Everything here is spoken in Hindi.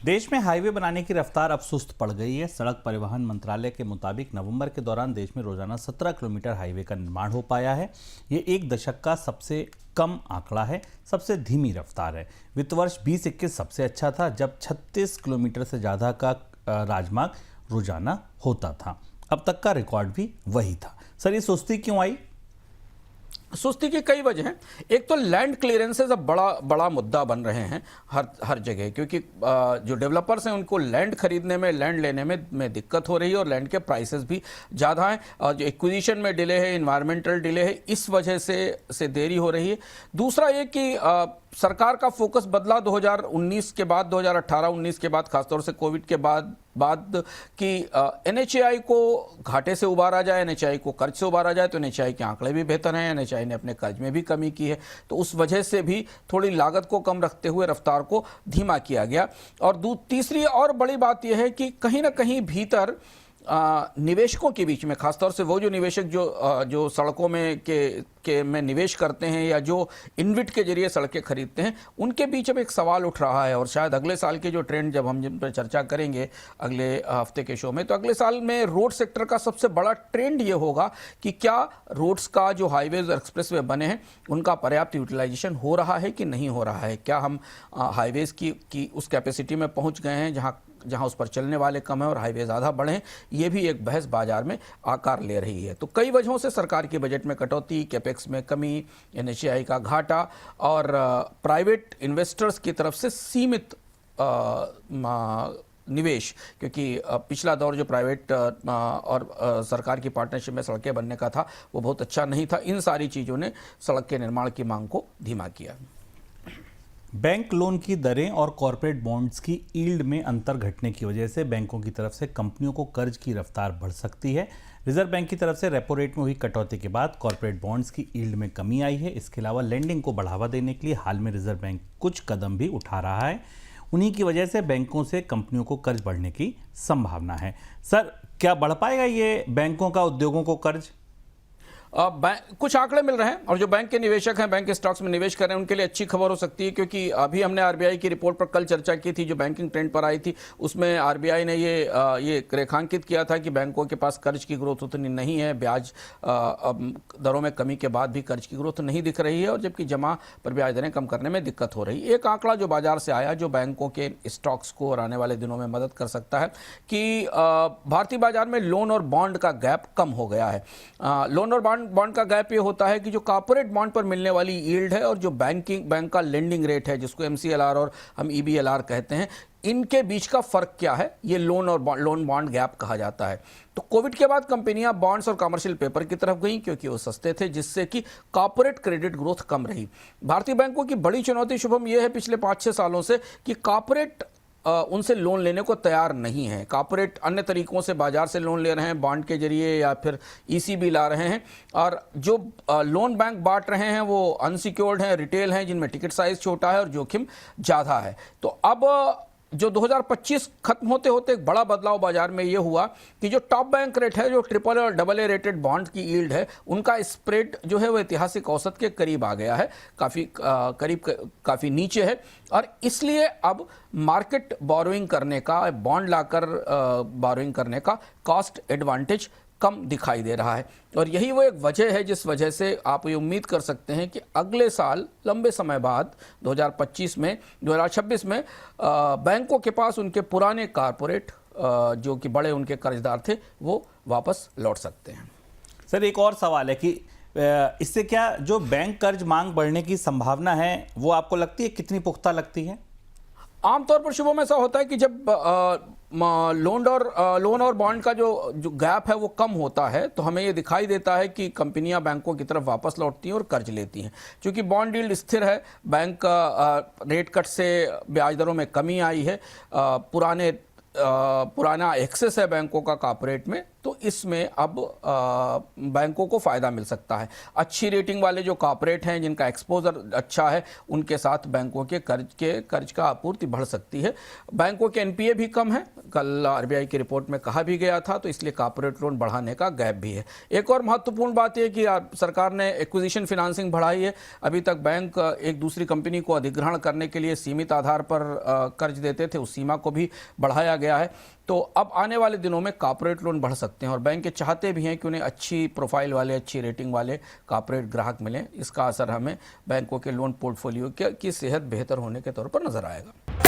देश में हाईवे बनाने की रफ्तार अब सुस्त पड़ गई है। सड़क परिवहन मंत्रालय के मुताबिक नवंबर के दौरान देश में रोजाना 17 किलोमीटर हाईवे का निर्माण हो पाया है। ये एक दशक का सबसे कम आंकड़ा है, सबसे धीमी रफ्तार है। वित्त वर्ष 2021 सबसे अच्छा था, जब 36 किलोमीटर से ज़्यादा का राजमार्ग रोजाना होता था। अब तक का रिकॉर्ड भी वही था। सर, ये सुस्ती क्यों आई? सुस्ती की कई वजह हैं। एक तो लैंड क्लियरेंसेस अब बड़ा मुद्दा बन रहे हैं हर जगह, क्योंकि जो डेवलपर्स हैं उनको लैंड खरीदने में, लैंड लेने में दिक्कत हो रही है और लैंड के प्राइसेस भी ज़्यादा हैं। और जो एक्विजिशन में डिले है, इन्वायरमेंटल डिले है, इस वजह से देरी हो रही है। दूसरा ये कि सरकार का फोकस बदला 2019 के बाद, 2018-19 के बाद, खासतौर से कोविड के बाद कि NHAI को घाटे से उबारा जाए, NHAI को कर्ज से उबारा जाए। तो NHAI के आंकड़े भी बेहतर हैं, NHAI ने अपने कर्ज में भी कमी की है, तो उस वजह से भी थोड़ी लागत को कम रखते हुए रफ्तार को धीमा किया गया। और तीसरी और बड़ी बात यह है कि कहीं ना कहीं भीतर निवेशकों के बीच में, खासतौर से वो जो निवेशक जो सड़कों में निवेश करते हैं या जो इन्विट के जरिए सड़कें खरीदते हैं, उनके बीच अब एक सवाल उठ रहा है। और शायद अगले साल के जो ट्रेंड, जब हम जिन पर चर्चा करेंगे अगले हफ्ते के शो में, तो अगले साल में रोड सेक्टर का सबसे बड़ा ट्रेंड ये होगा कि क्या रोड्स का जो हाईवेज और एक्सप्रेसवे बने हैं उनका पर्याप्त यूटिलाइजेशन हो रहा है कि नहीं हो रहा है। क्या हम हाईवेज की उस कैपेसिटी में पहुँच गए हैं जहां उस पर चलने वाले कम है और हाईवे ज़्यादा बढ़े हैं। ये भी एक बहस बाजार में आकार ले रही है। तो कई वजहों से सरकार के बजट में कटौती, कैपेक्स में कमी, NHAI का घाटा और प्राइवेट इन्वेस्टर्स की तरफ से सीमित निवेश, क्योंकि पिछला दौर जो प्राइवेट और सरकार की पार्टनरशिप में सड़कें बनने का था वो बहुत अच्छा नहीं था। इन सारी चीज़ों ने सड़क के निर्माण की मांग को धीमा किया। बैंक लोन की दरें और कॉरपोरेट बॉन्ड्स की यील्ड में अंतर घटने की वजह से बैंकों की तरफ से कंपनियों को कर्ज की रफ्तार बढ़ सकती है। रिजर्व बैंक की तरफ से रेपो रेट में हुई कटौती के बाद कॉरपोरेट बॉन्ड्स की यील्ड में कमी आई है। इसके अलावा लेंडिंग को बढ़ावा देने के लिए हाल में रिजर्व बैंक कुछ कदम भी उठा रहा है। उन्हीं की वजह से बैंकों से कंपनियों को कर्ज बढ़ने की संभावना है। सर, क्या बढ़ पाएगा ये बैंकों का उद्योगों को कर्ज? कुछ आंकड़े मिल रहे हैं और जो बैंक के निवेशक हैं, बैंक के स्टॉक्स में निवेश कर रहे हैं, उनके लिए अच्छी खबर हो सकती है, क्योंकि अभी हमने RBI की रिपोर्ट पर कल चर्चा की थी जो बैंकिंग ट्रेंड पर आई थी। उसमें RBI ने ये रेखांकित किया था कि बैंकों के पास कर्ज की ग्रोथ उतनी नहीं है, ब्याज दरों में कमी के बाद भी कर्ज की ग्रोथ नहीं दिख रही है, और जबकि जमा पर ब्याज दरें कम करने में दिक्कत हो रही है। एक आंकड़ा जो बाजार से आया, जो बैंकों के स्टॉक्स को और आने वाले दिनों में मदद कर सकता है, कि भारतीय बाजार में लोन और बॉन्ड का गैप कम हो गया है। लोन और बॉन्ड का गैप ये होता है कि जो कॉर्पोरेट बॉन्ड पर मिलने वाली यील्ड है और जो बैंक का लेंडिंग रेट है, जिसको MCLR और हम EBLR कहते हैं, इनके बीच का फर्क क्या है, ये लोन बॉन्ड गैप कहा जाता है। तो कोविड के बाद कंपनियां बॉन्ड्स और कमर्शियल पेपर की तरफ गईं, क्योंकि वो सस्ते थे, जिससे कि कॉर्पोरेट क्रेडिट ग्रोथ कम रही। भारतीय बैंकों की बड़ी चुनौती, शुभम, ये है पिछले 5-6 सालों से कि कॉर्पोरेट उनसे लोन लेने को तैयार नहीं है। कॉर्पोरेट अन्य तरीकों से बाजार से लोन ले रहे हैं, बॉन्ड के जरिए या फिर ECB ला रहे हैं, और जो लोन बैंक बांट रहे हैं वो अनसिक्योर्ड हैं, रिटेल हैं, जिनमें टिकट साइज छोटा है और जोखिम ज़्यादा है। तो अब जो 2025 खत्म होते होते एक बड़ा बदलाव बाजार में ये हुआ कि जो टॉप बैंक रेट है, जो AAA और AA रेटेड बॉन्ड की यील्ड है, उनका स्प्रेड जो है वो ऐतिहासिक औसत के करीब आ गया है, काफ़ी नीचे है। और इसलिए अब मार्केट बोरोइंग करने का, बॉन्ड लाकर बोरोइंग करने का कॉस्ट एडवांटेज कम दिखाई दे रहा है। और यही वो एक वजह है जिस वजह से आप ये उम्मीद कर सकते हैं कि अगले साल लंबे समय बाद 2026 में बैंकों के पास उनके पुराने कॉर्पोरेट जो कि बड़े उनके कर्जदार थे वो वापस लौट सकते हैं। सर, एक और सवाल है कि इससे क्या जो बैंक कर्ज मांग बढ़ने की संभावना है वो आपको लगती है, कितनी पुख्ता लगती है? आमतौर पर शुभम ऐसा होता है कि जब लोन और बॉन्ड का जो गैप है वो कम होता है, तो हमें ये दिखाई देता है कि कंपनियां बैंकों की तरफ वापस लौटती हैं और कर्ज लेती हैं। क्योंकि बॉन्ड यील्ड स्थिर है, बैंक रेट कट से ब्याज दरों में कमी आई है, पुराना एक्सेस है बैंकों का कॉर्पोरेट में, तो इसमें अब बैंकों को फ़ायदा मिल सकता है। अच्छी रेटिंग वाले जो कॉर्पोरेट हैं, जिनका एक्सपोजर अच्छा है, उनके साथ बैंकों के कर्ज का आपूर्ति बढ़ सकती है। बैंकों के एनपीए भी कम है, कल आरबीआई की रिपोर्ट में कहा भी गया था, तो इसलिए कॉर्पोरेट लोन बढ़ाने का गैप भी है। एक और महत्वपूर्ण बात यह कि सरकार ने एक्विजिशन फिनांसिंग बढ़ाई है। अभी तक बैंक एक दूसरी कंपनी को अधिग्रहण करने के लिए सीमित आधार पर कर्ज देते थे, उस सीमा को भी बढ़ाया गया है। तो अब आने वाले दिनों में कॉर्पोरेट लोन बढ़ सकते हैं और बैंक चाहते भी हैं कि उन्हें अच्छी प्रोफाइल वाले, अच्छी रेटिंग वाले कॉर्पोरेट ग्राहक मिलें। इसका असर हमें बैंकों के लोन पोर्टफोलियो की सेहत बेहतर होने के तौर पर नजर आएगा।